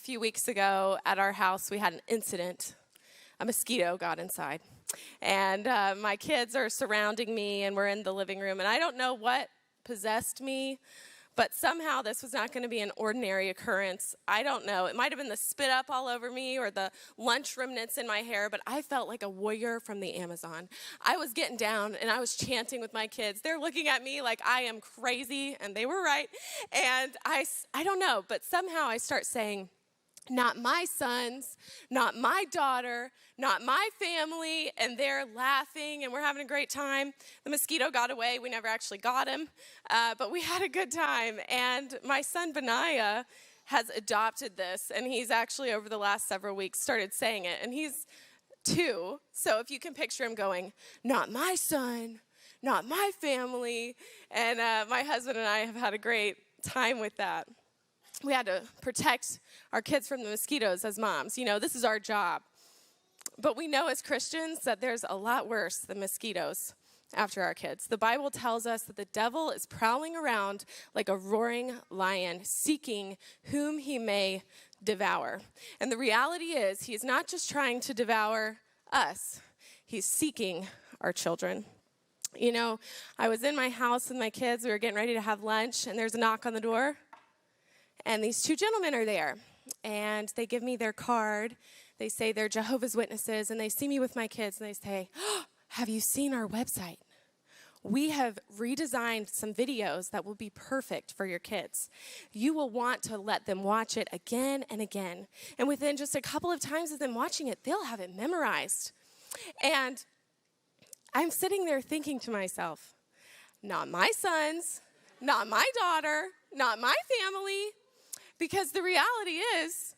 few weeks ago at our house, we had an incident. A mosquito got inside. And my kids are surrounding me, and we're in the living room. And I don't know what possessed me, but somehow this was not going to be an ordinary occurrence. I don't know. It might have been the spit up all over me or the lunch remnants in my hair, but I felt like a warrior from the Amazon. I was getting down, and I was chanting with my kids. They're looking at me like I am crazy, and they were right. And I don't know, but somehow I start saying, not my sons, not my daughter, not my family, and they're laughing, and we're having a great time. The mosquito got away. We never actually got him, but we had a good time. And my son, Benaiah, has adopted this, and he's actually, over the last several weeks, started saying it, and he's 2, so if you can picture him going, not my son, not my family, and my husband and I have had a great time with that. We had to protect our kids from the mosquitoes as moms. You know, this is our job. But we know as Christians that there's a lot worse than mosquitoes after our kids. The Bible tells us that the devil is prowling around like a roaring lion, seeking whom he may devour. And the reality is, he's not just trying to devour us. He's seeking our children. You know, I was in my house with my kids. We were getting ready to have lunch, and there's a knock on the door. And these 2 gentlemen are there, and they give me their card. They say they're Jehovah's Witnesses, and they see me with my kids, and they say, have you seen our website? We have redesigned some videos that will be perfect for your kids. You will want to let them watch it again and again. And within just a couple of times of them watching it, they'll have it memorized. And I'm sitting there thinking to myself, not my sons, not my daughter, not my family. Because the reality is,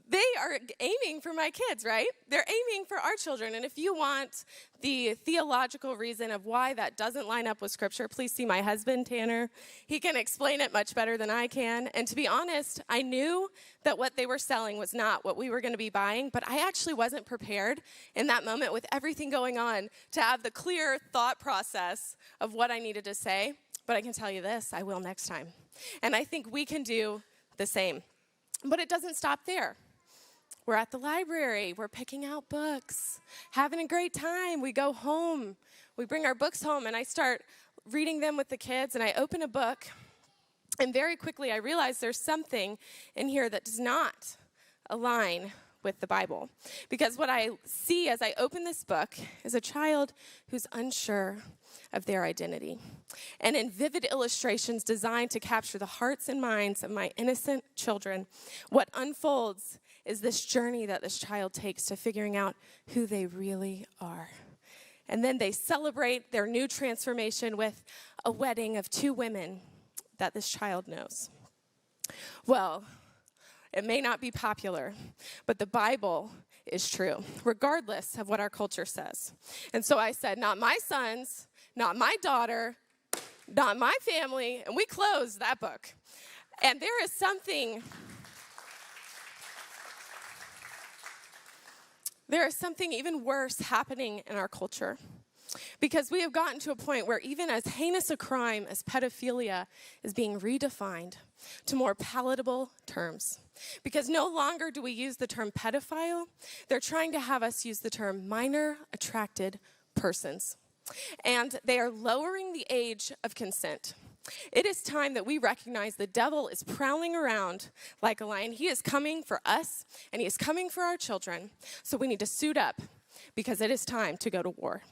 they are aiming for my kids, right? They're aiming for our children. And if you want the theological reason of why that doesn't line up with Scripture, please see my husband, Tanner. He can explain it much better than I can. And to be honest, I knew that what they were selling was not what we were going to be buying, but I actually wasn't prepared in that moment with everything going on to have the clear thought process of what I needed to say. But I can tell you this, I will next time. And I think we can do the same. But it doesn't stop there. We're at the library. We're picking out books, having a great time. We go home. We bring our books home, and I start reading them with the kids, and I open a book, and very quickly I realize there's something in here that does not align with the Bible. Because what I see as I open this book is a child who's unsure of their identity. And in vivid illustrations designed to capture the hearts and minds of my innocent children, what unfolds is this journey that this child takes to figuring out who they really are. And then they celebrate their new transformation with a wedding of 2 women that this child knows. Well, it may not be popular, but the Bible is true, regardless of what our culture says. And so I said, not my sons, not my daughter, not my family, and we closed that book. And there is something even worse happening in our culture. Because we have gotten to a point where even as heinous a crime as pedophilia is being redefined to more palatable terms. Because no longer do we use the term pedophile, they're trying to have us use the term minor attracted persons. And they are lowering the age of consent. It is time that we recognize the devil is prowling around like a lion. He is coming for us, and he is coming for our children. So we need to suit up because it is time to go to war.